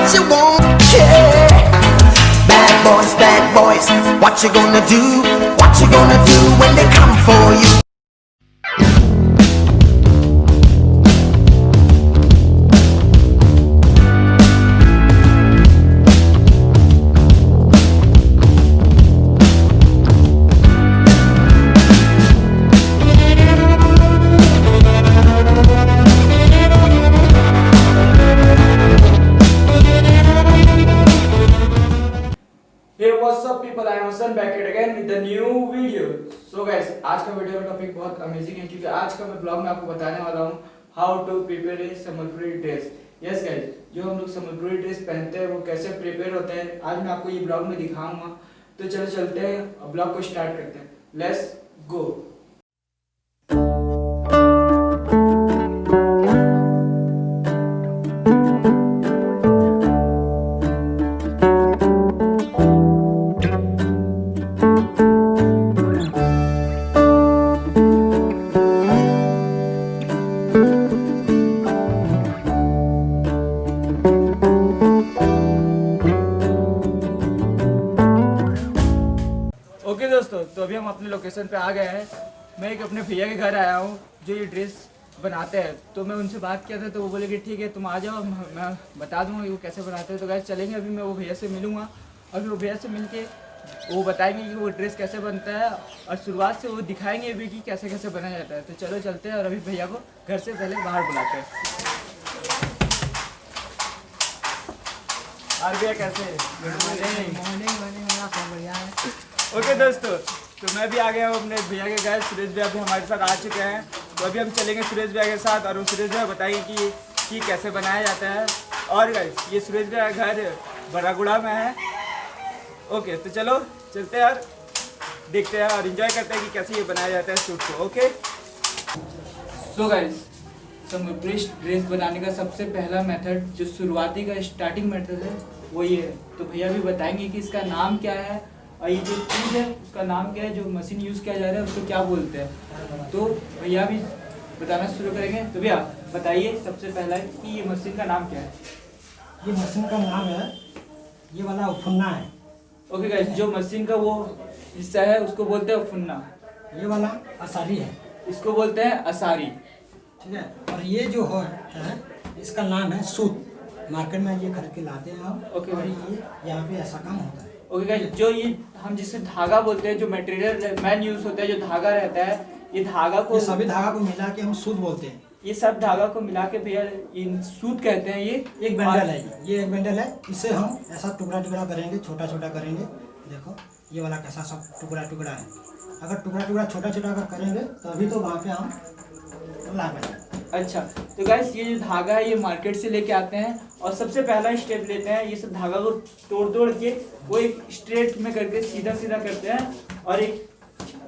what you want, yeah. Bad boys, what you gonna do? What you gonna do when they come for you? Hey what's up people, I am Hassan back at again with the new video. So guys, आज का video का topic बहुत amazing है क्योंकि आज का मैं blog में आपको बताने वाला हूँ how to prepare a Sambalpuri dress. Yes guys, जो हम लोग सम्बलपुरी ड्रेस पहनते हैं वो कैसे प्रिपेयर होता है आज मैं आपको ये ब्लॉग में दिखाऊंगा. तो चलो चलते हैं और ब्लॉग को स्टार्ट करते हैं. Let's go. ओके दोस्तों, तो अभी हम अपने लोकेशन पे आ गए हैं. मैं एक अपने भैया के घर आया हूँ जो ये ड्रेस बनाते हैं. तो मैं उनसे बात किया था तो वो बोले कि ठीक है तुम आ जाओ, मैं बता दूँगा कि वो कैसे बनाते हैं. तो गाइस चलेंगे, अभी मैं वो भैया से मिलूँगा और फिर वो भैया से मिल के वो बताएंगे कि वो ड्रेस कैसे बनता है और शुरुआत से वो दिखाएंगे भी कि कैसे कैसे बनाया जाता है. तो चलो चलते हैं और अभी भैया को घर से पहले बाहर बुलाते हैं. और भैया कैसे? ओके दोस्तों, तो मैं भी आ गया हूँ अपने भैया के घर. सुरेश भैया भी हमारे साथ आ चुके हैं. तो अभी हम चलेंगे सुरेश भैया के साथ और वो सुरेश भैया बताएंगे कि कैसे बनाया जाता है. और गाइस ये सुरेश भैया का घर बरागुड़ा में है. ओके तो चलो चलते हैं यार, देखते हैं और इन्जॉय करते हैं कि कैसे ये बनाया जाता है सूट को. Okay so guys, Sambalpuri dress बनाने का सबसे पहला मेथड जो शुरुआती का स्टार्टिंग मेथड है वो ये है. तो भैया भी बताएंगे कि इसका नाम क्या है और ये जो चीज़ है उसका नाम क्या है, जो मशीन यूज़ किया जा रहा है उसको क्या बोलते हैं. तो भैया भी बताना शुरू करेंगे. तो भैया बताइए सबसे पहला कि ये मशीन का नाम क्या है. ये मशीन का नाम है, ये वाला उफुन्ना है. ओके गाइस, जो मशीन का वो हिस्सा है उसको बोलते हैं फुन्ना. ये वाला असारी है, इसको बोलते हैं असारी. ठीक है. और ये जो है इसका नाम है सूत. मार्केट में ये खरीद के लाते हैं हम. ओके. और ये यहाँ पे ऐसा काम होता है. ओके गाइस, जो ये हम जिसे धागा बोलते हैं, जो मटेरियल मैन यूज होता है, जो धागा रहता है, ये धागा को ये सभी धागा को मिला के हम सूत बोलते हैं. ये सब धागा को मिला के भैया इन सूत कहते हैं. ये एक बंडल है, ये एक बंडल है. इसे हम ऐसा टुकड़ा टुकड़ा करेंगे, छोटा छोटा करेंगे. देखो ये वाला कैसा सब टुकड़ा टुकड़ा है. अगर टुकड़ा टुकड़ा छोटा छोटा अगर करेंगे तभी तो वहाँ पे हम ला पाएंगे. अच्छा, तो गाइस ये जो धागा है ये मार्केट से लेके आते हैं और सबसे पहला स्टेप लेते हैं. ये सब धागा को तोड़ तोड़ के वो एक स्ट्रेट में करके सीधा सीधा करते हैं और एक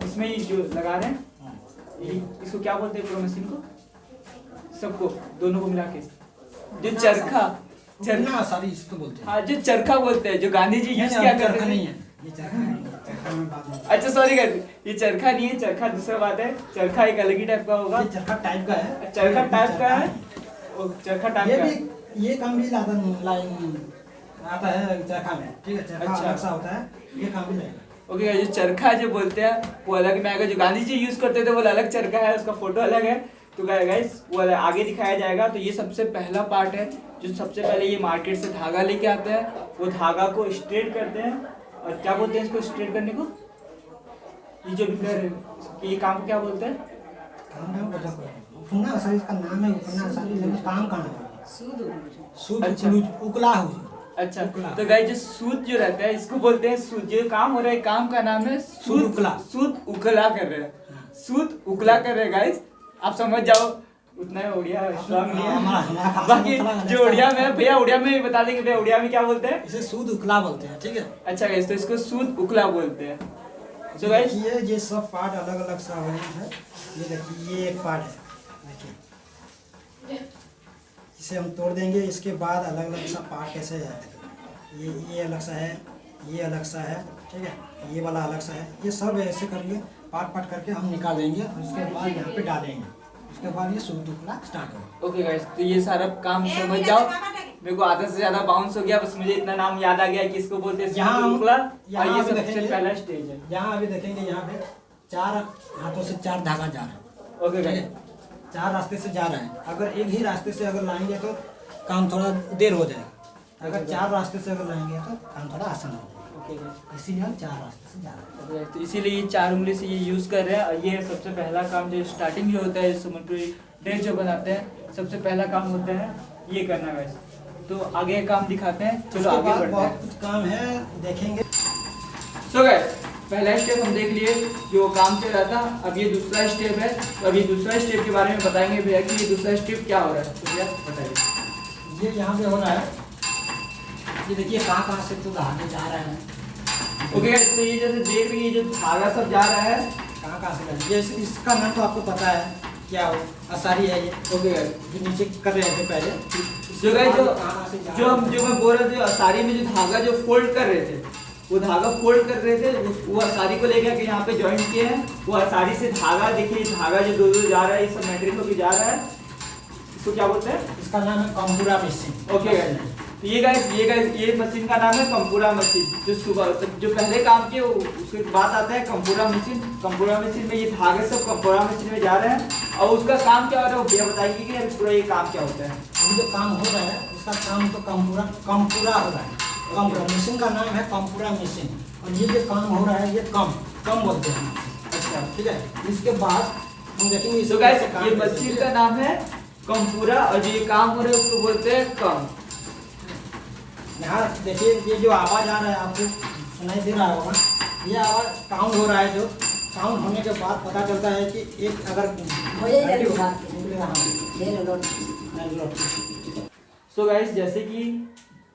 इसमें ये जो लगा रहे हैं ये इसको क्या बोलते हैं, पूरा मशीन को सबको दोनों को मिला के जो चरखा सारी इसको बोलते हैं. हाँ, जो चरखा बोलते हैं, जो गांधी जी यूज क्या करते थे. नहीं है ये चरखा नहीं है. चरखा में बात नहीं. अच्छा सॉरी गाइस, ये चरखा नहीं है, चरखा दूसरा बात है. चरखा एक अलग ही टाइप का होगा. ये चरखा टाइप का है. चरखा टाइप का है. चरखा टाइप ये का भी ये काम भी लाइन आता है चरखा में. ठीक है. चरखा अच्छा. अलग सा होता है, ये काम भी लगेगा. ओके गाइस, जो चरखा जो बोलते हैं वो अलग में आएगा. जो गांधी जी यूज करते थे वो अलग चरखा है, उसका फोटो अलग है. तो गाइस वो आगे दिखाया जाएगा. तो ये सबसे पहला पार्ट है जो सबसे पहले ये मार्केट से धागा लेके आते हैं. वो धागा को स्ट्रेट करते हैं और क्या बोलते हैं इसको स्ट्रेट करने को, ये जो भी कर रहे हैं ये काम को क्या बोलते हैं. काम नाम पता करो. उफुन्ना असारी इसका नाम है. उफुन्ना असारी लेकिन काम का नाम है सूद. अच्छा. उकला हो. अच्छा, तो गाइस जो सूत जो रहता है इसको बोलते हैं सूत. जो काम हो रहा है काम का नाम है सूत उकला. सूत उकला कर रहे हैं. सूत उकला कर रहे हैं गाइस, आप समझ जाओ. उतना उड़िया स्ट्रांग नहीं है. बाकी जो उड़िया में है भैया, उड़िया में भी बता देंगे भैया उड़िया में क्या बोलते हैं. इसे सूद उकला बोलते हैं. ठीक है. अच्छा गाइस, तो इसको सूत उकला बोलते हैं. तो गाइस ये सब पार्ट अलग अलग सा है. ये देखिए ये एक पार्ट है. देखिए इसे हम तोड़ देंगे. इसके बाद अलग अलग सा पार्ट कैसे है. ये अलग सा है, ये अलग सा है. ठीक है. ये वाला अलग सा है. ये सब ऐसे करिए पार्ट पार्ट करके हम निकाल देंगे और उसके बाद यहाँ पे डालेंगे. उसके बाद ये शुरू टुकड़ा स्टार्ट होगा। ओके गाइस, तो ये सारा काम समझ जाओ। मेरे को आधा से ज्यादा बाउंस हो गया, बस मुझे इतना नाम याद आ गया कि इसको बोलते हैं यहाँ सुरुटुकड़ा, यहाँ और ये अभी सबसे देखेंगे। पहला स्टेज है। यहाँ अभी देखेंगे, यहाँ पे 4 हाथों से 4 धागा जा रहा है। ओके गाइस, 4 रास्ते से जा रहा है। अगर एक ही रास्ते से अगर लाएंगे तो काम थोड़ा देर हो जाएगा, अगर 4 रास्ते से अगर लाएंगे तो काम थोड़ा आसान हो जाएगा। ओके गाइस, इसीलिए हम 4 रास्ते से जा रहे हैं। तो इसीलिए ये 4 उंगली से ये यूज कर रहे हैं। और ये सबसे पहला काम जो स्टार्टिंग जो होता है सुमनपुरी ड्रेस जो बनाते हैं, सबसे पहला काम होता है ये करना गाइस। तो आगे काम दिखाते हैं, चलो उसके आगे बाद बढ़ते बहुत हैं। कुछ काम है, देखेंगे। सो गाइस, पहला स्टेप हम देख लिए जो काम चल रहा था। अब ये दूसरा स्टेप है, तो अभी दूसरा स्टेप के बारे में बताएंगे भैया कि ये दूसरा स्टेप क्या हो रहा है। तो भैया बताइए। ये यहाँ पे हो रहा है, ये देखिए कहाँ से तो धागे जा रहे हैं। ओके गाइस, तो ये जैसे देख रही है, ये जो धागा सब जा रहा है, कहाँ से जा रहा है। ये इसका नाम तो आपको पता है क्या हो, असारी है ये। ओके गाइस, जो नीचे कर रहे थे पहले, जो गाइस कहाँ से जा जो रहा हम है। जो मैं बोल रहा था, असारी में जो धागा जो फोल्ड कर रहे थे, वो धागा फोल्ड कर रहे थे, वो असारी को लेकर के यहाँ पे ज्वाइन किए हैं। वो असारी से धागा, देखिए धागा जो दो जा रहा है, ये सब मेटेरियल होकर जा रहा है, इसको क्या बोलते हैं? इसका नाम है कंपूरा मशीन। ओके गाइस, तो ये मशीन का नाम है कंपूरा मशीन। जो सुबह जो पहले काम किए उसके बाद आता है कंपूरा मशीन। कंपूरा मशीन में ये धागे सब कंपूरा मशीन में जा रहे हैं। और उसका काम क्या हो रहा है वो भैया बताएंगे कि पूरा ये काम क्या होता है। अभी जो काम हो रहा है उसका काम तो कंपूरा हो रहा है। कंपूरा मशीन का नाम है कंपूरा मशीन, और ये जो काम हो रहा है ये कम बोलते हैं। अच्छा, ठीक है, इसके बाद हम देखेंगे तो गाइस ये मशीन का नाम है कंपूरा, और जो ये काम हो रहा है उसको बोलते हैं कम। यहाँ देखिए, ये जो आवाज आ रहा है आपको सुनाई दे रहा होगा, ये आवाज काउंट हो रहा है। जो काउंट होने के बाद पता चलता है कि एक अगर सो गाइस, जैसे कि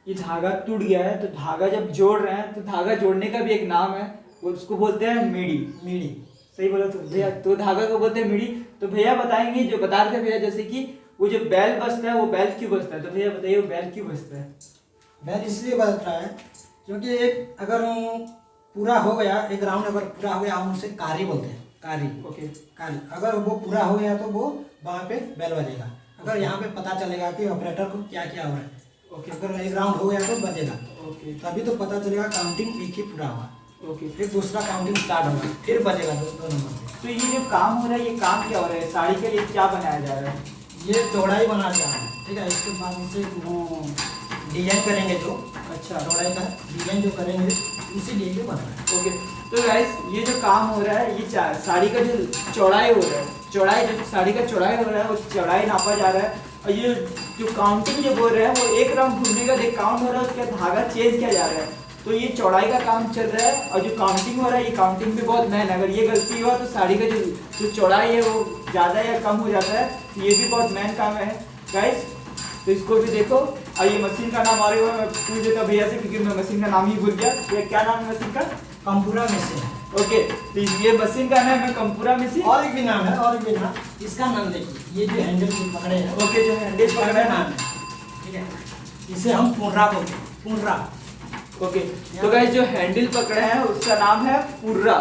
ये धागा टूट गया है, तो धागा जब जोड़ रहे हैं तो धागा जोड़ने का भी एक नाम है, वो उसको बोलते हैं मीड़ी। सही बोला तो भैया, तो धागा को बोलते हैं मीड़ी। तो भैया बताएंगे, जो बता रहे थे भैया, जैसे कि वो जो बैल बजता है वो बैल क्यों बजता है। तो भैया बताइए वो बैल क्यों बजता है। बैल इसलिए बज रहा है क्योंकि एक अगर पूरा हो गया, एक राउंड अगर पूरा हो गया, हम उसे कारी बोलते हैं। कारी, ओके, कारी अगर वो पूरा हो गया तो वो वहाँ पे बैल बजेगा। अगर यहाँ पे पता चलेगा कि ऑपरेटर को क्या क्या हो रहा है। ओके, अगर एक राउंड हो गया तो बजेगा, ओके, तभी तो पता चलेगा काउंटिंग एक ही पूरा हुआ। ओके। फिर दूसरा काउंटिंग स्टार्ट होगा, फिर बजेगा दो नंबर पे। तो ये जो काम हो रहा है, ये काम क्या हो रहा है, साड़ी का ये क्या बनाया जा रहा है। ये चौड़ाई बना जा रहा है। ठीक है, इसके बाद इसे डिजाइन करेंगे, जो अच्छा, चौड़ाई का डिजाइन जो करेंगे, इसीलिए ये बन रहा है। ओके। तो गाइस ये जो काम हो रहा है, ये साड़ी का जो चौड़ाई हो रहा है, जो साड़ी का चौड़ाई हो रहा है, वो चौड़ाई नापा जा रहा है। और ये जो काउंटिंग जो बोल रहे हैं, वो एक राउंड घूमने का देख काउंट हो रहा है, उसका धागा चेंज किया जा रहा है। तो ये चौड़ाई का काम चल रहा है, और जो काउंटिंग हो रहा है, ये काउंटिंग भी बहुत मेहनत। अगर ये गलती हुआ तो साड़ी का जो चौड़ाई है वो ज़्यादा या कम हो जाता है। तो ये भी बहुत मेहनत काम है गाइस, तो इसको भी देखो। और ये मशीन का नाम आ रहा है, मैं पूछ देता भैया से, क्योंकि मैं मशीन का नाम ही भूल गया। ये क्या नाम है मशीन का? कंपूरा मशीन। ओके, तो ये मशीन का नाम है कंपूरा मशीन। और एक भी नाम है, और एक भी नाम, इसका नाम देखिए, ये जो हैंडल पकड़े हैं, ओके, जो हैंडल पकड़ा नाम नाम। है। ठीक है, इसे हम पुर्रा बोलते हैं, पुर्रा। ओके, तो गाइस जो हैंडल पकड़े हैं उसका नाम है पुर्रा।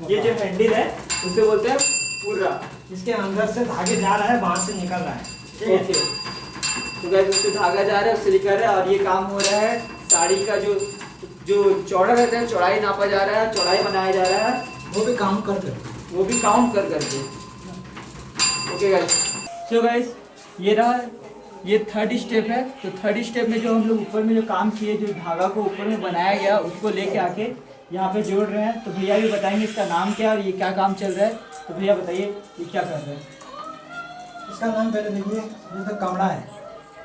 ये जो हैंडल है उसे बोलते हैं पुर्रा। इसके अंदर से धागे जा रहा है, बाहर से निकल रहा है। ठीक है? ओके, तो गाइस उससे धागा जा रहा है, उससे निकल रहा है। और ये काम हो रहा है साड़ी का जो चौड़ा रहता है, चौड़ाई नापा जा रहा है, चौड़ाई बनाया जा रहा है, वो भी काउंट करके। करके। ओके गाइस, सो गाइस ये रहा, ये थर्ड स्टेप है। तो थर्ड स्टेप में जो हम लोग ऊपर में जो काम किए, जो धागा को ऊपर में बनाया गया, उसको लेके आके यहाँ पे जोड़ रहे हैं। तो भैया भी बताएंगे इसका नाम क्या है और ये क्या काम चल रहा है। तो भैया बताइए ये क्या कर रहे हैं। इसका नाम पहले देखिए, ये तो कमड़ा है।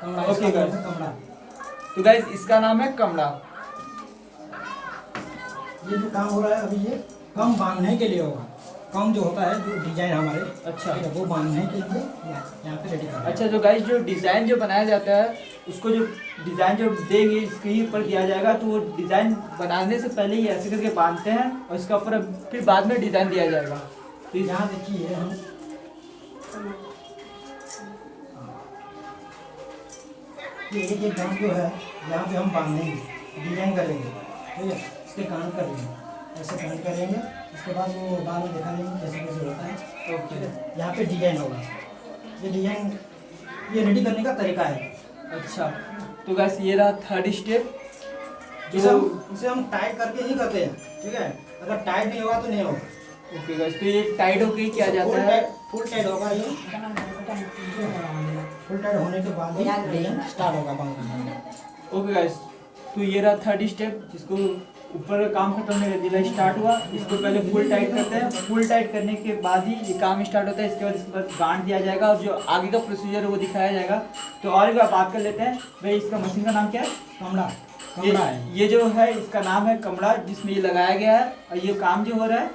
कमड़ा, ओके इसका नाम गाइस। है कमड़ा। तो गाइस इसका नाम है कमड़ा। ये जो काम हो रहा है अभी, ये कम बांधने के लिए होगा। कम जो होता है, जो डिजाइन हमारे, अच्छा, ठीक है, वो बांधने के लिए यहाँ पे रेडी करना है। अच्छा, तो गाइस जो डिज़ाइन जो बनाया जाता है, उसको जो डिज़ाइन जो देंगे स्क्रीन पर दिया जाएगा, तो वो डिज़ाइन बनाने से पहले ही ऐसे करके बांधते हैं, और इसका ऊपर फिर बाद में डिज़ाइन दिया जाएगा। तो यहाँ देखिए, हम ये एक काम जो है, यहाँ पे हम बांधेंगे, डिजाइन करेंगे। ठीक है, इसके कान करेंगे, ऐसे कान करेंगे। इसके बाद वो बाद में दिखा देंगे कैसे कैसे होता है। ओके, यहाँ पे डिजाइन होगा। ये डिजाइन ये रेडी करने का तरीका है। अच्छा, तो गैस ये रहा थर्ड स्टेप इसे हम टाइट करके नहीं करते हैं, ठीक है। अगर टाइट नहीं होगा तो नहीं होगा। ओके गैस, तो ये टाइट होके किया जाता है। फुल टाइट होगा ये। फुल टाइट होने के बाद ही डिजाइन स्टार्ट होगा बनना। ओके गैस, तो ये रहा थर्ड स्टेप, जिसको ऊपर का काम खत्म होने का स्टार्ट हुआ। इसको पहले फुल टाइट करते हैं। फुल टाइट करने के बाद ही ये काम स्टार्ट होता है। इसके बाद गांठ दिया जाएगा और जो आगे का प्रोसीजर है वो दिखाया जाएगा। तो और भी बात कर लेते हैं भाई, इसका मशीन का नाम क्या है? कमड़ा ये, कमड़ा है। ये जो है इसका नाम है कमड़ा, जिसमें ये लगाया गया है। और ये काम जो हो रहा है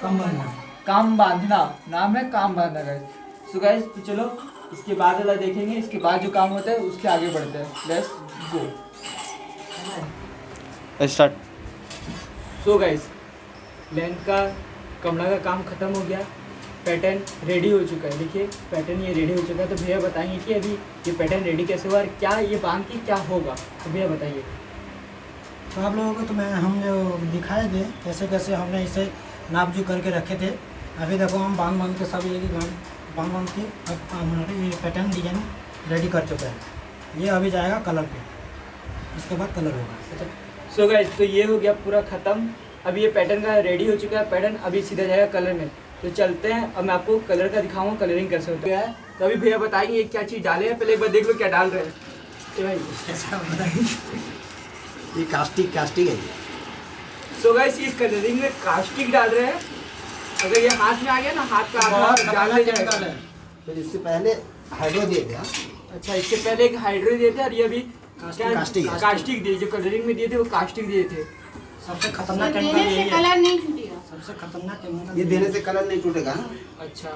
कम बनना। काम बांधना, नाम है काम बांधना गाइस। सो गाइस, तो चलो इसके बाद वाला देखेंगे। इसके बाद जो काम होता है उसके आगे बढ़ते हैं। Let's go, start. So guys, length का कमरा का काम खत्म हो गया। पैटर्न रेडी हो चुका है। देखिए पैटर्न ये रेडी हो चुका है। तो भैया बताएंगे कि अभी ये पैटर्न रेडी कैसे हुआ और क्या ये बांध के क्या होगा। तो भैया बताइए। तो आप लोगों को तो हम जो दिखाए थे कैसे कैसे हमने इसे नाप जो करके रखे थे। अभी देखो हम बांध के सब एक ही बांध के अब हमारे ये पैटर्न डिजाइन रेडी कर चुके हैं। ये अभी जाएगा कलर पे, इसके बाद कलर होगा। सो गाइस, तो ये हो गया पूरा ख़त्म। अभी ये पैटर्न का रेडी हो चुका है। पैटर्न अभी सीधा जाएगा कलर में। तो चलते हैं, अब मैं आपको कलर का दिखाऊंगा कलरिंग कैसे होता है। तो अभी भैया बताएंगे ये क्या चीज़ डाले हैं। पहले एक बार देख लो क्या डाल रहे हैं। तो भाई कैसा बताइए। ये कास्टिक है ये। सो गाइस, ये कलरिंग में कास्टिक डाल रहे हैं। अगर ये हाथ में आ गया ना, हाथ का आधा डाल ले जाएगा। तो इससे पहले हाइड्रो दिए थे। अच्छा, इससे पहले एक हाइड्रो दिए थे और ये अभी कास्टिक है। कास्टिक दिए। जो कलरिंग में दिए थे वो कास्टिक दिए थे। सबसे खतरनाक देने केमिकल से यही है। कलर नहीं छूटेगा। सबसे खतरनाक केमिकल ये देने से कलर नहीं टूटेगा। अच्छा,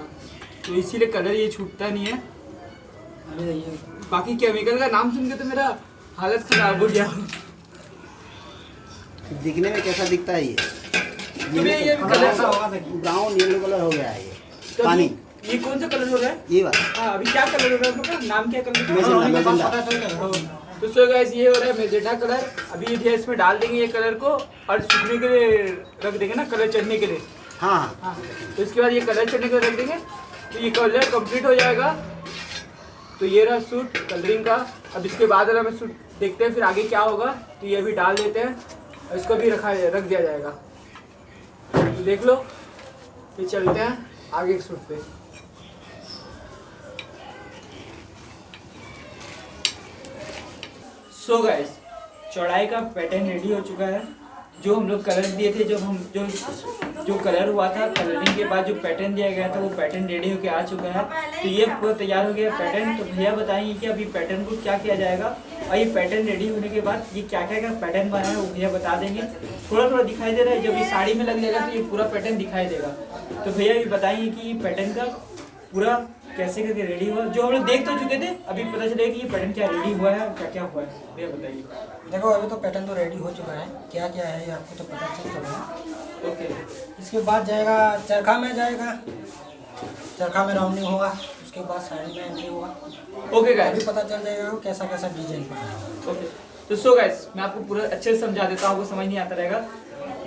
तो इसीलिए कलर ये छूटता नहीं है। अरे ये बाकी केमिकल का नाम सुन के तो मेरा हालत खराब हो गया। दिखने में कैसा दिखता है ये? तो भैया ये कलर ऐसा होगा देखिए। ब्राउन येलो कलर हो गया है ये। तो पानी ये कौन सा कलर हो रहा है? ये वाला हाँ, अभी क्या कलर हो रहा है? आपका नाम क्या कलर का? मैजेंटा, उनके पास मैजेंटा। पता चल जाएगा। तो सो गाइस, ये हो रहा है मैजेंटा कलर। अभी ये भैया इसमें डाल देंगे ये कलर को और सूखने के लिए रख देंगे ना, कलर चढ़ने के लिए। हाँ हाँ। हाँ, तो इसके बाद ये कलर चढ़ने के लिए रख देंगे। तो ये कलर कंप्लीट हो जाएगा। तो ये रहा सूट कलरिंग का। अब इसके बाद वाला में सूट देखते हैं फिर आगे क्या होगा। तो ये अभी डाल देते हैं और इसको भी रख दिया जाएगा। तो देख लो, ये चलते हैं आगे एक सूट पे। सो गाइस, चौड़ाई का पैटर्न रेडी हो चुका है। जो हम लोग कलर दिए थे, जो कलर हुआ था, कलरिंग के बाद जो पैटर्न दिया गया था वो पैटर्न रेडी होके आ चुका है। तो ये पूरा तैयार हो गया पैटर्न। तो भैया बताएंगे कि अभी पैटर्न को क्या किया जाएगा और ये पैटर्न रेडी होने के बाद ये क्या क्या पैटर्न बना है वो भैया बता देंगे। थोड़ा थोड़ा दिखाई दे रहा है, जब ये साड़ी में लग जाएगा तो ये पूरा पैटर्न दिखाई देगा। तो भैया भी बताएंगे कि पैटर्न का पूरा कैसे करके रेडी हुआ। जो हम लोग देख तो चुके थे, अभी पता चलेगा कि ये पैटर्न क्या रेडी हुआ है, क्या क्या हुआ है। भैया बताइए। देखो अभी तो पैटर्न तो रेडी हो चुका है। क्या क्या है ये आपको तो पता चल चुका है। ओके, इसके बाद जाएगा चरखा में जाएगा। चरखा में राउंडिंग होगा। उसके बाद साड़ी में एंट्री होगा। ओके अभी गाइस, पता चल जाएगा वो कैसा कैसा डिजाइन बना। ओके। तो सो गाइस, मैं आपको पूरा अच्छे से समझा देता हूँ, आपको समझ नहीं आता रहेगा।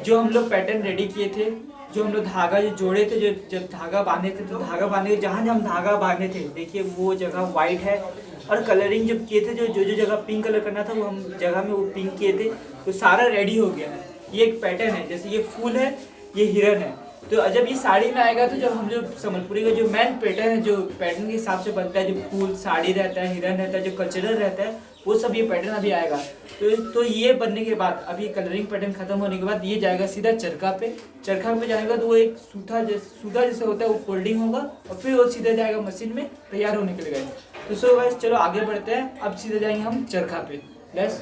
जो हम लोग पैटर्न रेडी किए थे, जो हम लोग धागा जो जोड़े थे, जो जब धागा बांधे थे, तो धागा बांधे जहाँ हम धागा बांधे थे, देखिए वो जगह वाइट है। और कलरिंग जब किए थे, जो जगह पिंक कलर करना था वो हम जगह में वो पिंक किए थे। तो सारा रेडी हो गया है। ये एक पैटर्न है, जैसे ये फूल है, ये हिरन है। तो जब ये साड़ी में आएगा तो जब हम जो संबलपुरी का जो मेन पैटर्न है, जो पैटर्न के हिसाब से बनता है, जो फूल साड़ी रहता है, हिरन रहता है, जो कल्चरल रहता है, वो सब ये पैटर्न अभी आएगा। तो ये बनने के बाद, अभी कलरिंग पैटर्न खत्म होने के बाद ये जाएगा सीधा चरखा पे। चरखा पे जाने के बाद वो एक सूता जैसे होता है वो फोल्डिंग होगा और फिर वो सीधा जाएगा मशीन में तैयार होने के लिए। तो सो गाइस, चलो आगे बढ़ते हैं। अब सीधे जाएंगे हम चरखा पे। लेट्स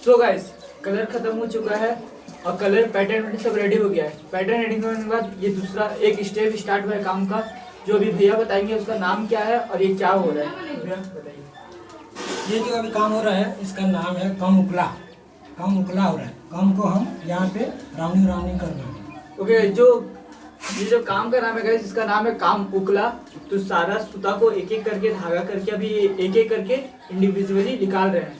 सो गाइस, कलर खत्म हो चुका है और कलर पैटर्न सब रेडी हो गया है। पैटर्न रेडी होने के बाद ये दूसरा एक स्टेप स्टार्ट हुआ है काम का, जो अभी भैया बताएंगे उसका नाम क्या है और ये क्या हो रहा है। भैया बताइए। ये जो अभी काम हो रहा है इसका नाम है कम उकला। कम उकला हो रहा है। कम को हम यहाँ पे राउंडिंग कर रहे हैं। ओके, ये जो काम का नाम है गाइस, इसका नाम है काम उकला। तो सारा सूता को एक एक करके धागा करके अभी एक एक करके इंडिविजुअली निकाल रहे हैं।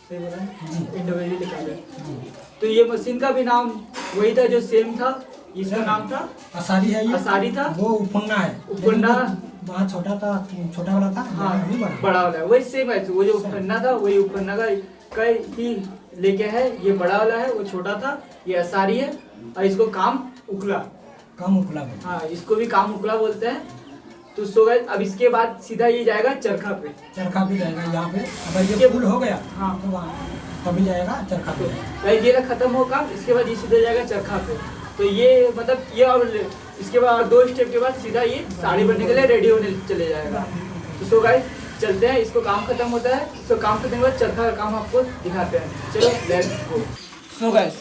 सही बोला है? इंडिविजुअली निकाल रहे हैं। तो ये मशीन का भी नाम वही था जो सेम था, इसका नाम था असारी है। ये असारी था। वो उपन्ना है। उपन्ना वहाँ छोटा वाला था, हाँ यहाँ भी बड़ा। बड़ा वाला है, वही सेम है, वो जो उपन्ना था वही उपन्ना का कई ही लेके है। ये बड़ा वाला है, वो छोटा था, ये असारी है, और इसको काम उखला, कम उपला बोलते हाँ इसको भी काम उखला बोलते हैं। तो सो गए, अब इसके बाद सीधा ये जाएगा चरखा पे। हैं। चरखा भी जाएगा यहाँ पे, अगर इसके ये फुल हो गया हाँ। तो वहाँ तभी जाएगा चरखा पे जाएगा। भाई ये खत्म होगा, इसके बाद ये सीधा जाएगा चरखा पे। तो ये मतलब ये, और इसके बाद और 2 स्टेप के बाद सीधा ये साड़ी बनने के लिए रेडी होने चले जाएगा। तो सो गाइस चलते हैं, इसको काम खत्म होता है, इसको काम खत्म के बाद चरखा का काम आपको दिखाते हैं। चलो लेट्स गो। सो गाइस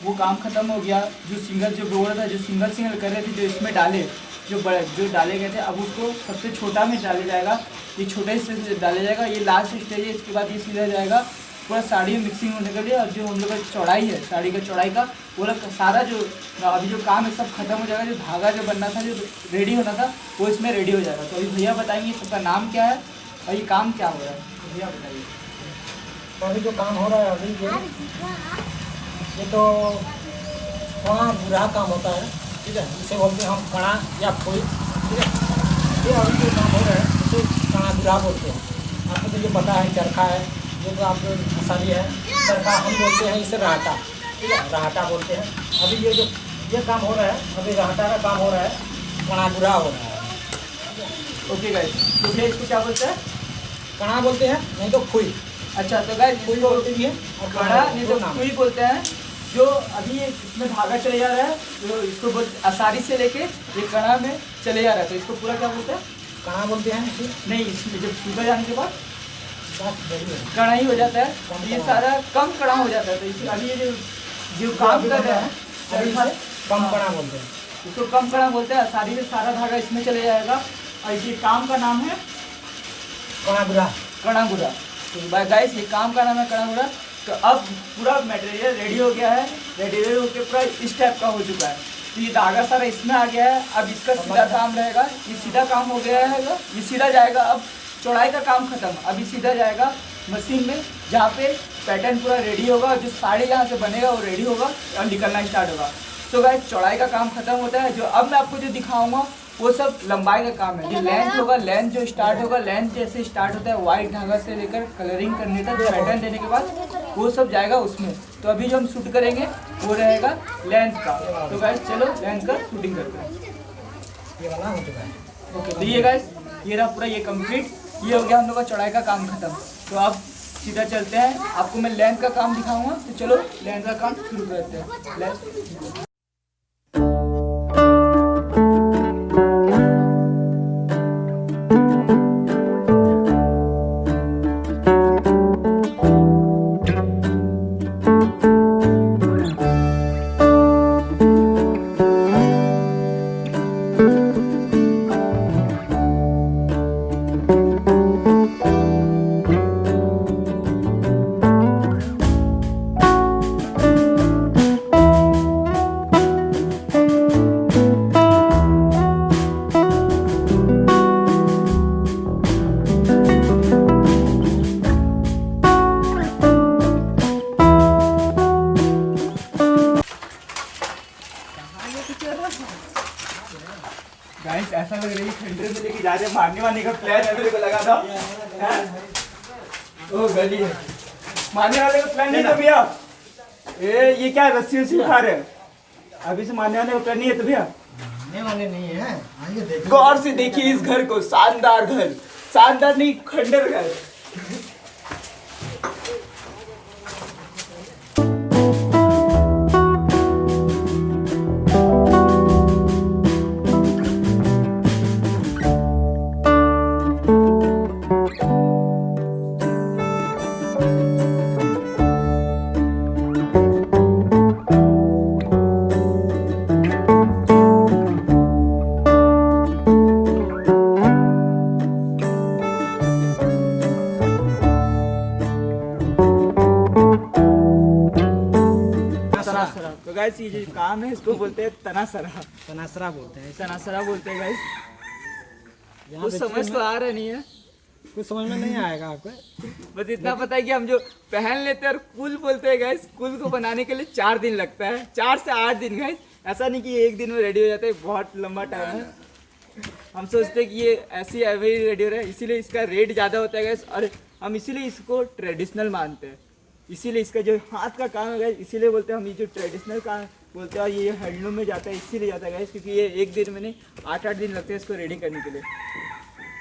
वो काम खत्म हो गया, जो सिंगल जो बोल रहा था, जो सिंगल कर रहे थे, जो इसमें डाले, जो बड़े जो डाले गए थे, अब उसको सबसे छोटा में डाले जाएगा, ये छोटे हिस्से से डाले जाएगा, ये लास्ट स्टेज है। इसके बाद ये सीधा जाएगा पूरा साड़ी में मिक्सिंग होने के लिए, और जो हम लोग का चौड़ाई है साड़ी का चौड़ाई का, वो लोग सारा जो अभी जो काम है सब खत्म हो जाएगा। जो धागा जो बनना था, जो रेडी होना था, वो इसमें रेडी हो जाएगा। तो अभी भैया बताएंगे सबका नाम क्या है और ये काम क्या हो रहा है, तो भैया बताइए। तो अभी जो काम हो रहा है अभी ये तो वहाँ बुरा काम होता है, ठीक है, इसे बोलते हैं हम कड़ा या फुल, ठीक है। ये अभी जो काम हो रहा है इसे कड़ा बुरा बोलते हैं। आपको तो ये पता है चरखा है, ये तो आप आसानी है, चरखा हम बोलते हैं इसे राहटा, ठीक है, राहटा बोलते हैं। अभी ये जो ये काम हो रहा है, अभी राहटा का काम हो रहा है, कड़ा बुरा हो रहा है। ओके गाइस, तो भैया इसको क्या बोलते हैं? कड़ा बोलते हैं, नहीं तो खुई, अच्छा तो गाइस खुई इसको बोलते भी हैं और कड़ा नहीं तो नाम। सुई बोलते हैं। जो अभी ये इसमें धागा चले जा रहा है, जो इसको आसारी से लेके ये कड़ा में चले जा रहा है, तो इसको पूरा क्या बोलते हैं? कड़ा बोलते हैं इसे, नहीं, इसमें जब सूखा जाने के बाद बस वही है। कड़ा ही हो जाता है, कम तो ये कड़ा। सारा कम कड़ा हो जाता है। तो इसी अभी ये जो काम कर रहे हैं अभी चरखा, इसे कम कड़ा बोलते हैं। इसको कम कड़ा बोलते हैं। आसारी से सारा धागा इसमें चले जाएगा, और इसी काम का नाम है कड़ा बुरा। कड़ा गुरा। तो गाइस ये काम का नाम है कड़ा गुरा। तो अब पूरा मटेरियल रेडी हो गया है, रेडी होकर पूरा इस टाइप का हो चुका है। तो ये धागा सारा इसमें आ गया है, अब इसका सीधा काम रहेगा, ये सीधा काम हो गया है, ये सीधा जाएगा। अब चौड़ाई का काम खत्म, अभी सीधा जाएगा मशीन में, जहाँ पे पैटर्न पूरा रेडी होगा, जो साड़ी यहाँ से बनेगा वो रेडी होगा और निकलना स्टार्ट होगा। तो गाइस चौड़ाई का काम खत्म होता है। जो अब मैं आपको जो दिखाऊंगा वो सब लंबाई का काम है। जो लेंथ होगा, लेंथ जो स्टार्ट होगा, लेंथ जैसे स्टार्ट होता है वाइट धागा से लेकर कलरिंग करने तक, पैटर्न देने के बाद वो सब जाएगा उसमें। तो अभी जो हम शूट करेंगे वो रहेगा लेंथ का। तो गाइस चलो लेंथ का शूटिंग करते हैं। ये वाला हो चुका है। ओके, तो ये गाइस ये रहा पूरा ये कंप्लीट, ये हो गया हम लोग का चौड़ाई का काम खत्म। तो अब सीधा चलते हैं, आपको मैं लेंथ का काम दिखाऊंगा। तो चलो लेंथ का काम शुरू करते हैं। लेंथ गाइस ऐसा लग रहा है खंडर में लेके जा रहे हैं, मारने वाने का प्लान है, मेरे को लगा था। ओ गली है, मारने वाले का प्लान नहीं था भैया। ए ये क्या रस्सी उसी उठा रहे हैं? अभी से मारने वाले का प्लान नहीं है तो भैया? मानने वाले नहीं है, आइए देखिए। गौर से देखिए इस घर को, शानदार घर, शानदार नहीं खंडर घर। तनासरा। तो गाइस ये जो काम है इसको बोलते हैं तनासरा, तनासरा बोलते हैं। तनासरा बोलते हैं गाइस। यहाँ कुछ देखिए समझ तो आ रहा नहीं है, कुछ समझ में नहीं आएगा आपको। बस इतना पता है कि हम जो पहन लेते हैं और कुल बोलते हैं गाइस, कुल को बनाने के लिए 4 दिन लगता है, 4 से 8 दिन गाइस। ऐसा नहीं कि एक दिन में रेडी हो जाता है, बहुत लंबा टाइम है। हम सोचते हैं कि ये ऐसी एवरी रेडियो है, इसीलिए इसका रेट ज़्यादा होता है गैस, और हम इसीलिए इसको ट्रेडिशनल मानते हैं। इसीलिए इसका जो हाथ का काम है गैस, इसीलिए बोलते हैं हम ये जो ट्रेडिशनल काम बोलते हैं, और ये हैंडलूम में जाता है इसीलिए जाता है गैस, क्योंकि ये एक दिन में नहीं 8-8 दिन लगते हैं इसको रेडी करने के लिए।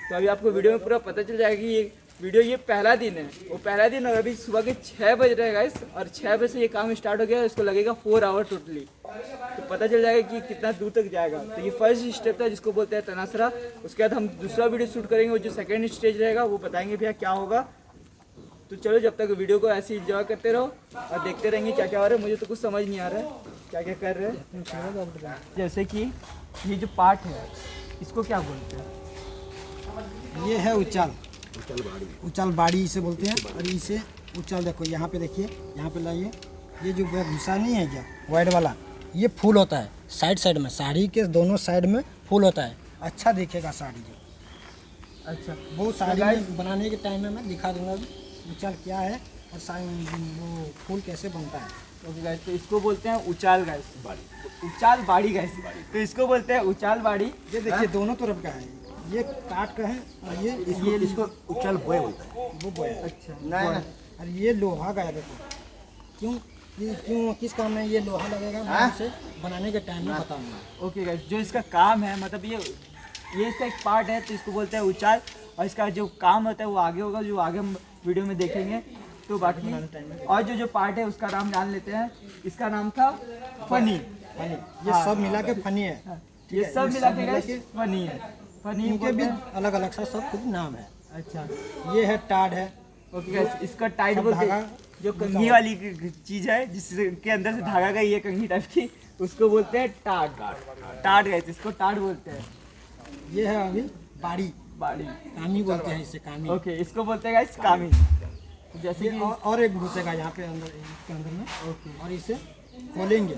तो अभी आपको वीडियो में पूरा पता चल जाएगा कि ये वीडियो ये पहला दिन है, वो पहला दिन, और अभी सुबह के 6 बज रहे हैं गाइस, और 6 बजे से ये काम स्टार्ट हो गया। इसको लगेगा 4 आवर टोटली, तो पता चल जाएगा कि कितना दूर तक जाएगा। तो ये फर्स्ट स्टेप था जिसको बोलते हैं तनासरा। उसके बाद हम दूसरा वीडियो शूट करेंगे, वो जो सेकेंड स्टेज रहेगा वो बताएंगे भैया क्या होगा। तो चलो जब तक वीडियो को ऐसे इंजॉय करते रहो और देखते रहेंगे क्या क्या हो रहा है। मुझे तो कुछ समझ नहीं आ रहा है क्या क्या कर रहे हैं। जैसे कि ये जो पार्ट है इसको क्या बोलते हैं? ये है उचाल, उचाल बाड़ी इसे बोलते हैं। और इसे उचाल देखो यहाँ पे देखिए, यहाँ पे लाइए, ये जो भूसा नहीं है क्या वाइट वाला, ये फूल होता है साइड साइड में, साड़ी के दोनों साइड में फूल होता है, अच्छा दिखेगा साड़ी जो। अच्छा, वो साड़ी में बनाने के टाइम में मैं दिखा दूंगा उचाल क्या है और वो फूल कैसे बनता है। ओके गाइस, तो इसको बोलते हैं उचाल गाइस, उचाल बाड़ी गाइस, तो इसको बोलते हैं उचाल बाड़ी। ये देखिए दोनों तरफ का है, ये काट का है और ये इसको उछल बोए बोलते हैं। वो बोया। अच्छा, नहीं और ये लोहा का है देखो, क्यों किस काम में ये लोहा लगेगा मैं इसे बनाने के टाइम में बताऊंगा। ओके गाइस, जो इसका काम है मतलब ये इसका एक पार्ट है, तो इसको बोलते हैं उचाल, और इसका जो काम होता है वो आगे होगा, जो आगे हम वीडियो में देखेंगे। तो बाकी और जो पार्ट है उसका नाम जान लेते हैं। इसका नाम था फनी, फनी, ये सब मिला के फनी है। ये सब मिला के गाइस फनी है। फनी इनके भी अलग अलग सा सब कुछ नाम है। अच्छा, ये है टाड है। ओके गाइस, इसका टाइट सब बोलते हैं, धागा जो कंघी वाली चीज है जिसके अंदर से धागा गई है कंघी टाइप की, उसको बोलते हैं टाड। टाड गाइस, इसको टाड बोलते हैं। ये है अभी बाड़ी, बाड़ी कामी बोलते हैं इसे, कामी। ओके, इसको बोलते हैं गाइस कामी। जैसे ये कि और एक घुसेगा यहाँ पे अंदर, इसके अंदर में। ओके, और इसे खोलेंगे,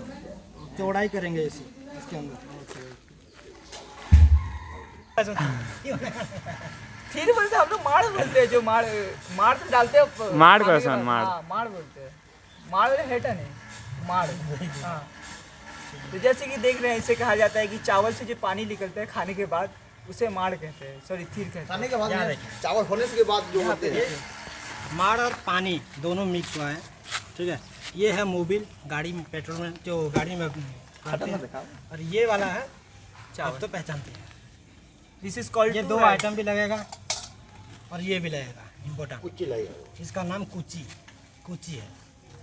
चौड़ाई करेंगे इसे इसके अंदर। फिर बोलते हम लोग माड़ बोलते हैं, जो माड़ तो डालते हैं, माड़ का सन, माड़। हाँ, माड़ बोलते हैं। माड़ वाले हेटा नहीं, माड़। हाँ, तो जैसे कि देख रहे हैं, इसे कहा जाता है कि चावल से जो पानी निकलता है खाने के बाद उसे माड़ कहते हैं, सॉरी थीर कहते हैं। खाने के बाद यहाँ में देखिए। चावल होने के बाद जो होते हैं माड़ और पानी दोनों मिक्स हुआ है, ठीक है। ये है मोबिल, गाड़ी में पेट्रोल में जो गाड़ी में करते हैं। और ये वाला है चावल, तो पहचानते हैं। दिस इज कॉल्ड, ये दो आइटम भी लगेगा और ये भी लगेगा इम्पोर्टेंट। कुछ लगेगा। इसका नाम कुची है,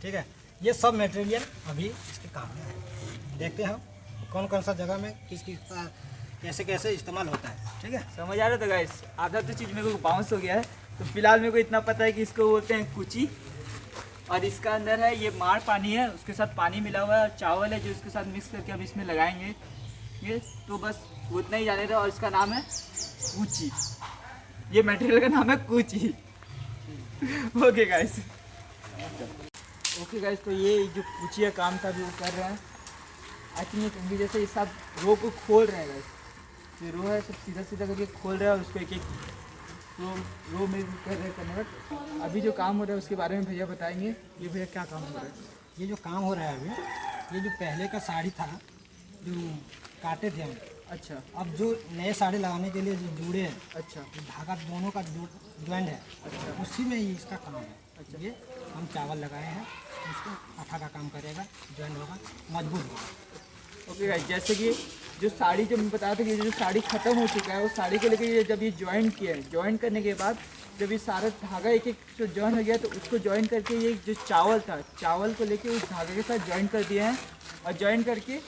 ठीक है। ये सब मटेरियल अभी इसके काम में है। देखते हैं कौन कौन सा जगह में कैसे कैसे इस्तेमाल होता है, ठीक है। समझ आ रहा था गाइस, आधा तो चीज़ मेरे को बाउंस हो गया है। तो फिलहाल मेरे को इतना पता है कि इसको बोलते हैं कुची, और इसका अंदर है ये माड़ पानी है, उसके साथ पानी मिला हुआ है, और चावल है जो इसके साथ मिक्स करके हम इसमें लगाएंगे। ये तो बस उतना ही जाने थे, और इसका नाम है कुची। ये मटेरियल का नाम है कुची। ओके गाइस, ओके गाइस, तो ये जो कुची का काम था भी वो कर रहे हैं। आई थिंक ये कंघी जैसे ये सब रो को खोल रहे हैं गाइस, ये रो है सब सीधा सीधा करके खोल रहे हैं, और उसको एक एक रो में कर रहे हैं कन्वर्ट। अभी जो काम हो रहा है उसके बारे में भैया बताएंगे। ये भैया क्या काम हो रहा है? ये जो काम हो रहा है अभी, ये जो पहले का साड़ी था जो काटे थे हम, अच्छा अब जो नए साड़ी लगाने के लिए जो जुड़े हैं, अच्छा जो धागा दोनों का ज्वाइंट है, अच्छा उसी में ही इसका काम है। अच्छा। ये हम चावल लगाए हैं, इसको आटा का काम करेगा, ज्वाइंट होगा, मजबूत होगा। ओके गाइस, जैसे कि जो साड़ी जो मैं बताया था कि जो साड़ी ख़त्म हो चुका है, वो साड़ी को लेकर ये जब ये ज्वाइन किया है, ज्वाइन करने के बाद जब ये सारा धागा एक एक जो ज्वाइन हो गया, तो उसको ज्वाइन करके ये जो चावल था, चावल को लेके उस धागे के साथ ज्वाइन कर दिए हैं, और ज्वाइन करके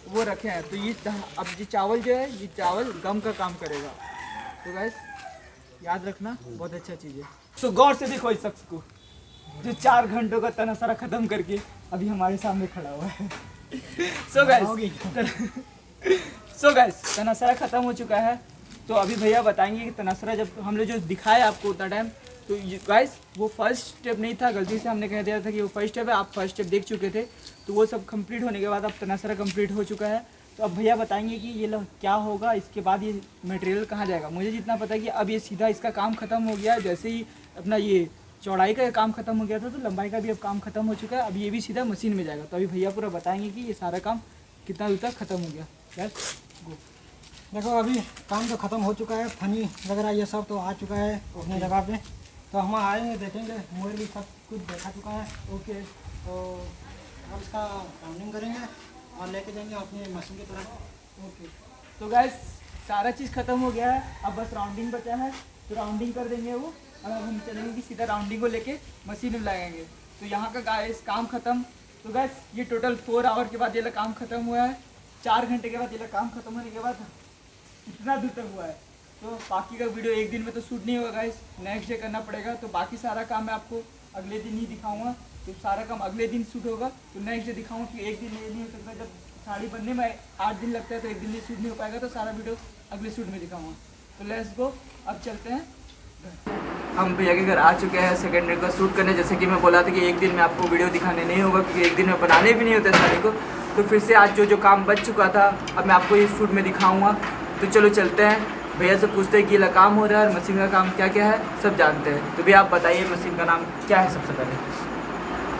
वो रखे हैं। तो ये अब ये चावल जो है, ये चावल गम का काम करेगा। तो गाइस याद रखना, बहुत अच्छा चीज़ है। सो गौर से देखो इस शख्स को जो 4 घंटों का तनासरा ख़त्म करके अभी हमारे सामने खड़ा हुआ है। सो गाइस तनासरा ख़त्म हो चुका है। तो अभी भैया बताएंगे कि तनासरा जब हमने जो दिखाया आपको उतना टाइम, तो गाइस वो फर्स्ट स्टेप नहीं था, गलती से हमने कह दिया था कि वो फर्स्ट स्टेप है। आप फर्स्ट स्टेप देख चुके थे, तो वो सब कंप्लीट होने के बाद अब तनासरा कंप्लीट हो चुका है। तो अब भैया बताएंगे कि ये क्या होगा, इसके बाद ये मटेरियल कहाँ जाएगा। मुझे जितना पता है कि अब ये सीधा इसका काम ख़त्म हो गया है। जैसे ही अपना ये चौड़ाई का काम खत्म हो गया था, तो लंबाई का भी अब काम खत्म हो चुका है। अब ये भी सीधा मशीन में जाएगा। तो अभी भैया पूरा बताएंगे कि ये सारा काम कितना दूर तक खत्म हो गया। Yes go. देखो अभी काम तो ख़त्म हो चुका है, फनी वगैरह ये सब तो आ चुका है अपनी जगह पे। तो हम आएंगे देखेंगे, मोर भी सब कुछ देखा चुका है। ओके, तो अब इसका राउंडिंग करेंगे और लेके जाएंगे अपनी मशीन की तरफ। ओके। तो गाइस सारा चीज़ ख़त्म हो गया है, अब बस राउंडिंग बचा है, तो राउंडिंग कर देंगे वो, और अब हम चलेंगे कि सीधा राउंडिंग को लेके मशीन में लगाएंगे। तो यहाँ का गाइस काम ख़त्म। तो गाइस ये टोटल 4 आवर के बाद ये काम ख़त्म हुआ है, 4 घंटे के बाद ये काम ख़त्म होने के बाद इतना दूर तक हुआ है। तो बाकी का वीडियो एक दिन में तो शूट नहीं होगा गाइस, नेक्स्ट डे करना पड़ेगा। तो बाकी सारा काम मैं आपको अगले दिन ही दिखाऊंगा। तो सारा काम अगले दिन शूट होगा, तो नेक्स्ट डे दिखाऊंगा कि एक दिन ये नहीं हो सकता। जब साड़ी बनने में 8 दिन लगता है तो एक दिन में शूट नहीं हो पाएगा, तो सारा वीडियो अगले शूट में दिखाऊंगा। तो लेट्स गो, अब चलते हैं। हम भैया के घर आ चुके हैं सेकेंड डे का शूट करने। जैसे कि मैं बोला था कि एक दिन में आपको वीडियो दिखाने नहीं होगा, क्योंकि एक दिन में बनाने भी नहीं होते साड़ी को। तो फिर से आज जो काम बच चुका था अब मैं आपको इस शूट में दिखाऊंगा। तो चलो चलते हैं, भैया से पूछते हैं कि ये काम हो रहा है और मशीन का काम क्या क्या है, सब जानते हैं। तो भैया आप बताइए मशीन का नाम क्या है सबसे पहले?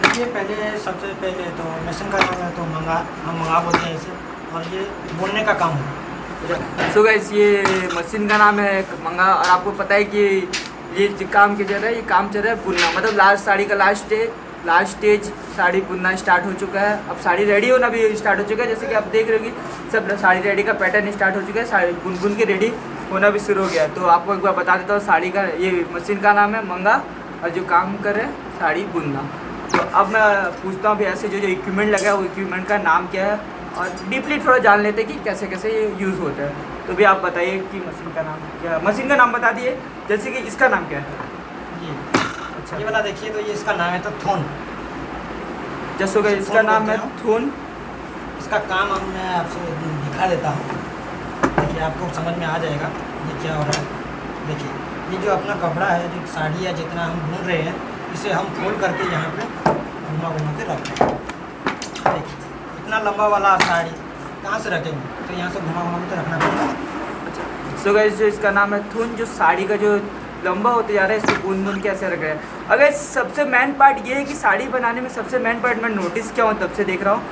देखिए सबसे पहले तो मशीन का नाम है तो मंगा, हम मंगा बोलते हैं इसे, और ये बुनने का काम है। सो गाइस ये मशीन का नाम है मंगा, और आपको पता है कि ये काम क्या चल रहा है, ये काम चल रहा है बुनना, मतलब लास्ट साड़ी का लास्ट स्टेज साड़ी बुनना स्टार्ट हो चुका है। अब साड़ी रेडी होना भी स्टार्ट हो चुका है, जैसे कि आप देख रहे हो कि सब साड़ी रेडी का पैटर्न स्टार्ट हो चुका है, साड़ी बुन के रेडी होना भी शुरू हो गया है। तो आपको एक बार बता देता हूँ, साड़ी का ये मशीन का नाम है मंगा, और जो काम कर रहे हैं साड़ी बुनना। तो अब मैं पूछता हूँ भैया से जो इक्विपमेंट लगा है वो इक्विपमेंट का नाम क्या है, और डीपली थोड़ा जान लेते हैं कि कैसे कैसे ये यूज़ होता है। तो भी आप बताइए कि मशीन का नाम क्या है, मशीन का नाम बता दिए, जैसे कि इसका नाम क्या है? ये अच्छा, ये वाला देखिए, तो ये इसका नाम है तो थोन। जैसे कि इसका नाम है थून। इसका काम हम मैं आपसे दिखा देता हूँ, देखिए आपको समझ में आ जाएगा ये क्या हो रहा है। देखिए ये जो अपना कपड़ा है, जो साड़ी है जितना हम बुन रहे हैं, इसे हम फोल्ड करके यहाँ पे घुमा के रखते हैं। देखिए इतना लंबा वाला साड़ी कहाँ से रखेंगे, तो यहाँ से घुमा के तो रखना पड़ेगा। अच्छा, सो गाइस जो इसका नाम है थून, जो साड़ी का जो लंबा होते जा रहा है, इसको बुन के ऐसे रख रहे हैं। अगर सबसे मेन पार्ट ये है कि साड़ी बनाने में सबसे मेन पार्ट मैं नोटिस किया हूँ, तब से देख रहा हूँ,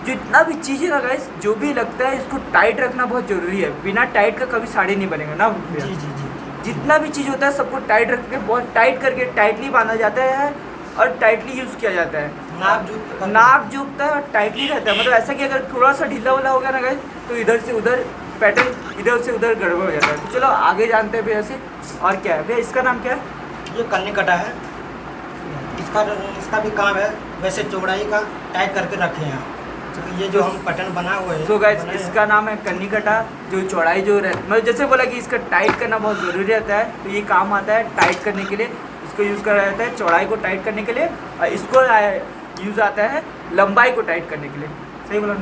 जितना भी चीज़ें ना गाइस, जो भी लगता है इसको टाइट रखना बहुत ज़रूरी है। बिना टाइट का कभी साड़ी नहीं बनेगा ना भैया? जी जी जी। जितना भी चीज़ होता है सबको टाइट रख के, बहुत टाइट करके टाइटली बांधा जाता है और टाइटली यूज़ किया जाता है। नाप जोकता है और टाइटली रहता है, मतलब ऐसा कि अगर थोड़ा सा ढीला वाला हो गया ना गाइस, तो इधर से उधर पैटर्न इधर से उधर गड़बड़ हो जाता है। तो चलो आगे जानते हैं भैया से, और क्या है भैया इसका नाम क्या है? ये कन्नी कटा है, इसका भी काम है वैसे चौड़ाई का टाइट करके रखे हैं। तो ये जो हम पैटर्न बना हुआ है, सो गाइस इसका नाम है कन्नी कटा, जो चौड़ाई जो रहती, मतलब जैसे बोला कि इसका टाइट करना बहुत ज़रूरी रहता है, तो ये काम आता है टाइट करने के लिए, इसको यूज़ करा जाता है चौड़ाई को टाइट करने के लिए, और इसको यूज़ आता है लंबाई को टाइट करने के लिए। सही बोला ना?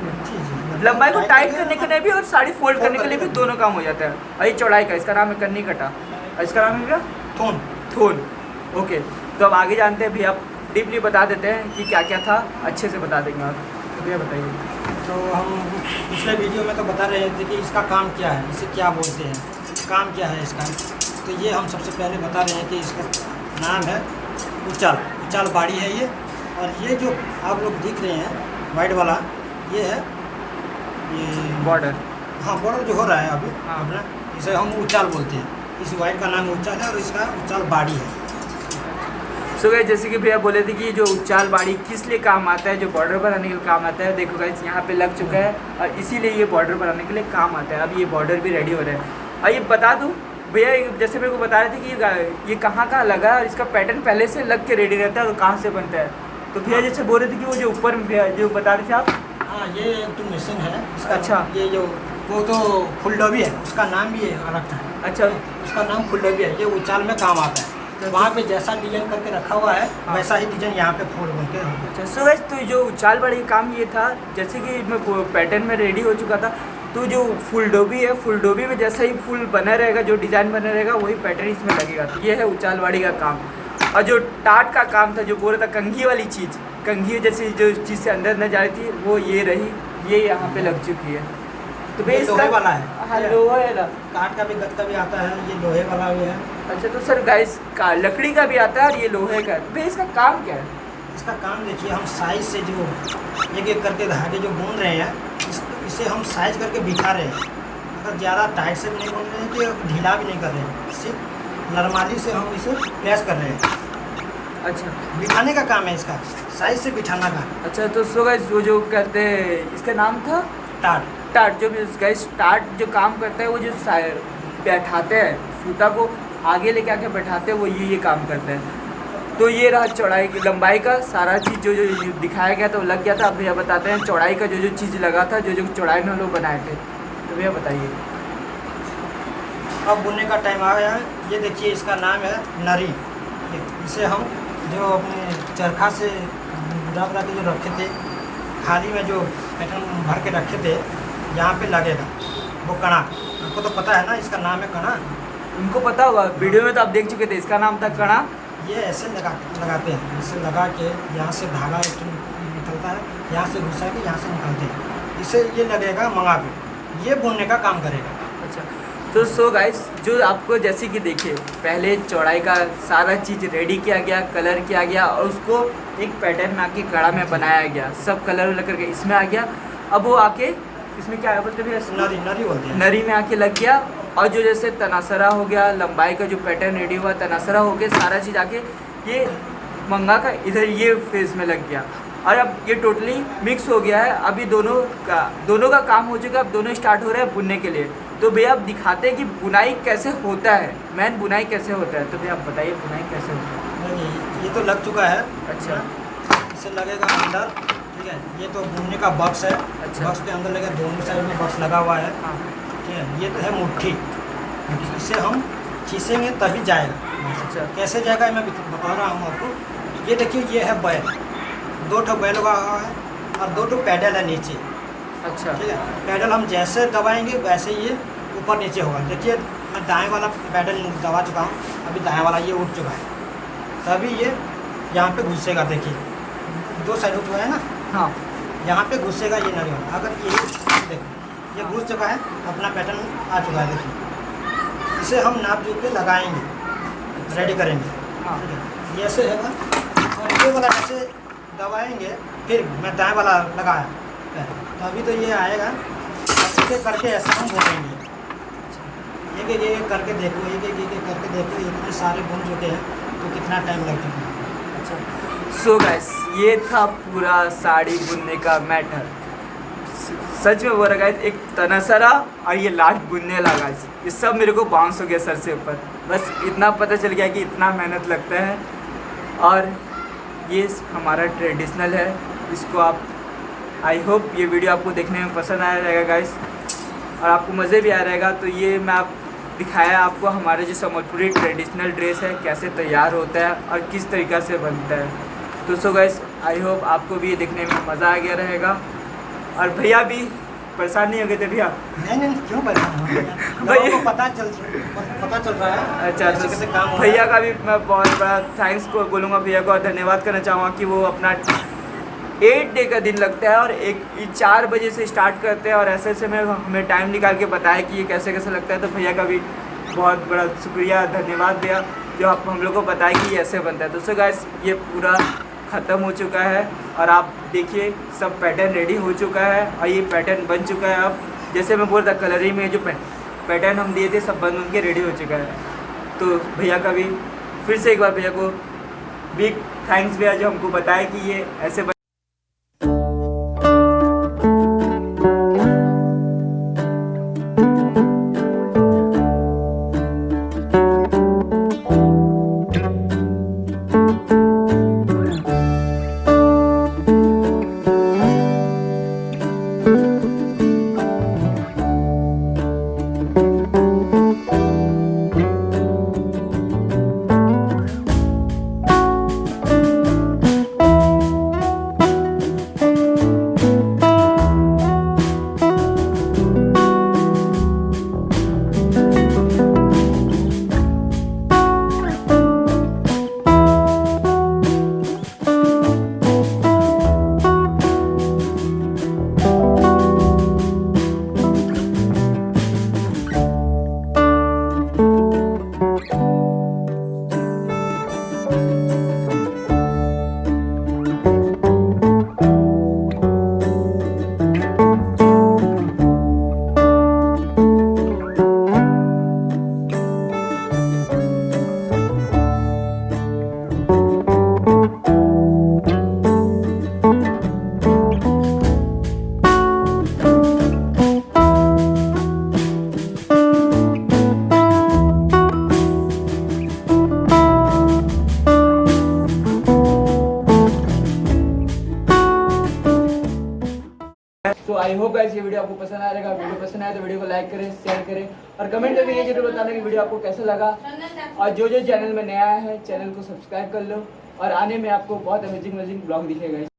लंबाई को टाइट करने के लिए भी और साड़ी फोल्ड करने के लिए भी दोनों काम हो जाता है। और ये चौड़ाई का, इसका नाम है कन्नी कटा, और इसका नाम है क्या? थून। ओके, तो अब आगे जानते हैं भैया, डीपली बता देते हैं कि क्या क्या था, अच्छे से बता देंगे आप। तो भैया बताइए। तो हम पिछले वीडियो में तो बता रहे थे कि इसका काम क्या है, इसे क्या बोलते हैं, काम क्या है इसका। तो ये हम सबसे पहले बता रहे हैं कि इसका नाम है उचाल बाड़ी है ये। और ये जो आप लोग दिख रहे हैं वाइट वाला, ये है ये बॉर्डर। हाँ, बॉर्डर जो हो रहा है अभी हाँ। अपना, इसे हम उचाल बोलते हैं। इस वाइट का नाम उचाल है और इसका उचाल बाड़ी है। सो गाइस जैसे कि भैया बोले थे कि जो उचाल बाड़ी किस लिए काम आता है, जो बॉर्डर बनाने के लिए काम आता है। देखो गाइस यहाँ पे लग चुका है, और इसीलिए ये बॉर्डर बनाने के लिए काम आता है। अब ये बॉर्डर भी रेडी हो रहा है। और ये बता दूँ भैया, जैसे मेरे को बता रहे थे कि ये कहाँ लगा है और इसका पैटर्न पहले से लग के रेडी रहता है और कहाँ से बनता है। तो भैया जैसे बोल रहे थे कि वो जो ऊपर में भैया जो बता रहे थे आप, हाँ ये एक तो मशीन है इसका। अच्छा। ये जो वो तो फुलडोबी है, उसका नाम भी अलग था। अच्छा, उसका नाम फुलडोबी है, ये उचाल में काम आता है। वहाँ पे जैसा डिजाइन करके रखा हुआ है, हाँ। वैसा ही डिजाइन यहाँ पे फूल बन के होगा। अच्छा। सो गाइस तो जो उचाल बाड़ी का काम ये था, जैसे कि मैं पैटर्न में रेडी हो चुका था, तो जो फुलडोबी है, फुलडोबी में जैसा ही फुल बना रहेगा, जो डिज़ाइन बना रहेगा वही पैटर्न इसमें लगेगा। तो ये है उचालबाड़ी का काम। और जो टाट का काम था, जो बोल रहा था कंघी वाली चीज़, कंघी जैसी जो चीज़ से अंदर न जा रही थी, वो ये रही, ये यहाँ पे लग चुकी है। तो भैया लोहे वाला है। हाँ, लोहे वाला। काठ का भी, गद का भी आता है, ये लोहे वाला भी है। अच्छा, तो सर गाइस का लकड़ी का भी आता है और ये लोहे का। तो भैया इसका काम क्या है? इसका काम देखिए, हम साइज से जो एक एक करके धागे जो बुन रहे हैं, इसे हम साइज करके बिठा रहे हैं। अगर ज़्यादा टाइट से भी नहीं बुन रहे हैं कि ढीला भी नहीं कर रहे हैं, सिर्फ नॉर्मली से हम इसे प्रेस कर रहे हैं। अच्छा बिठाने का काम है इसका, साइज से बिठाना का। अच्छा, तो सो गाइस वो जो कहते हैं इसका नाम था टाट। टाट, जो गाइस टाट जो काम करता है वो जो बैठाते हैं सूता को आगे लेके आके बैठाते हैं, वो ये काम करते हैं। तो ये रहा चौड़ाई की लंबाई का सारा चीज़ जो जो दिखाया गया था वो लग गया था। अब भैया बताते हैं चौड़ाई का जो जो चीज़ लगा था, जो जो चौड़ाई में हम लोग बनाए थे, तो भैया बताइए। अब बुनने का टाइम आ गया है। ये देखिए इसका नाम है नरी। इसे हम जो अपने चरखा से बुरा बुरा के जो रखे थे, खाली में जो पैटर्न भर के रखे थे, यहाँ पे लगेगा वो कणा। आपको तो पता है ना इसका नाम है कणा। उनको पता होगा, वीडियो में तो आप देख चुके थे, इसका नाम था कणा। ये ऐसे लगाते हैं, इसे लगा के यहाँ से धागा निकलता है, यहाँ से घुसा के यहाँ से निकलते हैं, इसे ये लगेगा मंगा पे, ये बुनने का काम करेगा। अच्छा, तो सो गाइस जो आपको जैसे कि देखिए पहले चौड़ाई का सारा चीज़ रेडी किया गया, कलर किया गया और उसको एक पैटर्न में आके कड़ा में बनाया गया, सब कलर लग करके इसमें आ गया। अब वो आके इसमें क्या बोलते हैं, नरी बोलते हैं, नरी में आके लग गया। और जो जैसे तनासरा हो गया, लंबाई का जो पैटर्न रेडी हुआ, तनासरा हो गया, सारा चीज़ आके ये मंगा का इधर ये फेज में लग गया। और अब ये टोटली मिक्स हो गया है। अभी दोनों का काम हो चुका है, अब दोनों स्टार्ट हो रहे हैं बुनने के लिए। तो भैया आप दिखाते हैं कि बुनाई कैसे होता है, मैन बुनाई कैसे होता है। तो भैया आप बताइए बुनाई कैसे होता है। नहीं, ये तो लग चुका है। अच्छा, इसे लगेगा अंदर, ठीक है। ये तो बुनने का बॉक्स है। अच्छा। बॉक्स के अंदर लगेगा, दोनों साइड में बॉक्स लगा हुआ है, हाँ, ठीक है। ये तो है मुट्ठी, इसे हम खींचेंगे तभी जाएगा। अच्छा, कैसे जाएगा मैं बता रहा हूँ आपको। ये देखिए, ये है बैल, 2 ठो बैल लगा हुआ है और 2 ठो पैडल है नीचे, अच्छा, ठीक है। पैडल हम जैसे दबाएंगे वैसे ये ऊपर नीचे होगा। देखिए मैं दाएं वाला पैडल दबा चुका हूँ, अभी दाएं वाला ये उठ चुका है, तभी ये यहाँ पे घुसेगा। देखिए 2 साइड उठ चुका है ना, हाँ, यहाँ पे घुसेगा ये नरी वाला। अगर ये देखो ये घुस चुका है, अपना पैटर्न आ चुका है। देखिए इसे हम नाप जोख के लगाएंगे, रेडी करेंगे, हाँ, ठीक है। ये ऐसे है और ये वाला ऐसे दबाएंगे, फिर मैं दाएं वाला लगाया तो अभी तो ये आएगा। ऐसे करके ऐसे हम बुनेंगे, एक एक करके देखो, एक एक करके देखो। इतने सारे बुन चुके हैं तो कितना टाइम लग चुका है। अच्छा। सो गाइस ये था पूरा साड़ी बुनने का मैटर। सच में बोल रहा गाइस, एक तनासरा और ये लास्ट बुनने लगा, ये सब मेरे को बाउंस हो गया सर से ऊपर। बस इतना पता चल गया कि इतना मेहनत लगता है। और ये हमारा ट्रेडिशनल है, इसको आप आई होप ये वीडियो आपको देखने में पसंद आया रहेगा गाइस, और आपको मज़े भी आ रहेगा। तो ये मैं आप दिखाया आपको हमारे जो सम्बलपुरी ट्रेडिशनल ड्रेस है कैसे तैयार होता है और किस तरीक़ा से बनता है। तो सो गाइस आई होप आपको भी ये देखने में मज़ा आ गया रहेगा। और भैया भी परेशान नहीं हो गए थे भैया? नहीं, क्यों परेशान हो गए? लोगों को पता चल रहा है। अच्छा, कैसे कैसे काम तो हो रहा है। भैया का भी मैं बहुत बड़ा थैंक्स को बोलूँगा, भैया को धन्यवाद करना चाहूँगा कि वो अपना 8 डे का दिन लगता है और 4 बजे से स्टार्ट करते हैं और ऐसे में हमें टाइम निकाल के बताया कि ये कैसे कैसे लगता है। तो भैया का भी बहुत बड़ा शुक्रिया, धन्यवाद भैया, जो आप हम लोग को बताया कि ये ऐसे बनता है। दोस्तों गाइस ये पूरा ख़त्म हो चुका है और आप देखिए सब पैटर्न रेडी हो चुका है और ये पैटर्न बन चुका है। अब जैसे मैं बोल रहा कलरिंग में जो पैटर्न हम दिए थे सब बन के रेडी हो चुका है। तो भैया का भी फिर से एक बार भैया को बिग थैंक्स भैया, जो हमको बताया कि ये ऐसे सो आई होप गाइस ये वीडियो आपको पसंद आएगा। वीडियो पसंद आए तो वीडियो को लाइक करें, शेयर करें और कमेंट करके ये जरूर बताना कि वीडियो आपको कैसा लगा। और जो जो चैनल में नया है चैनल को सब्सक्राइब कर लो और आने में आपको बहुत अमेजिंग ब्लॉग दिखेगा।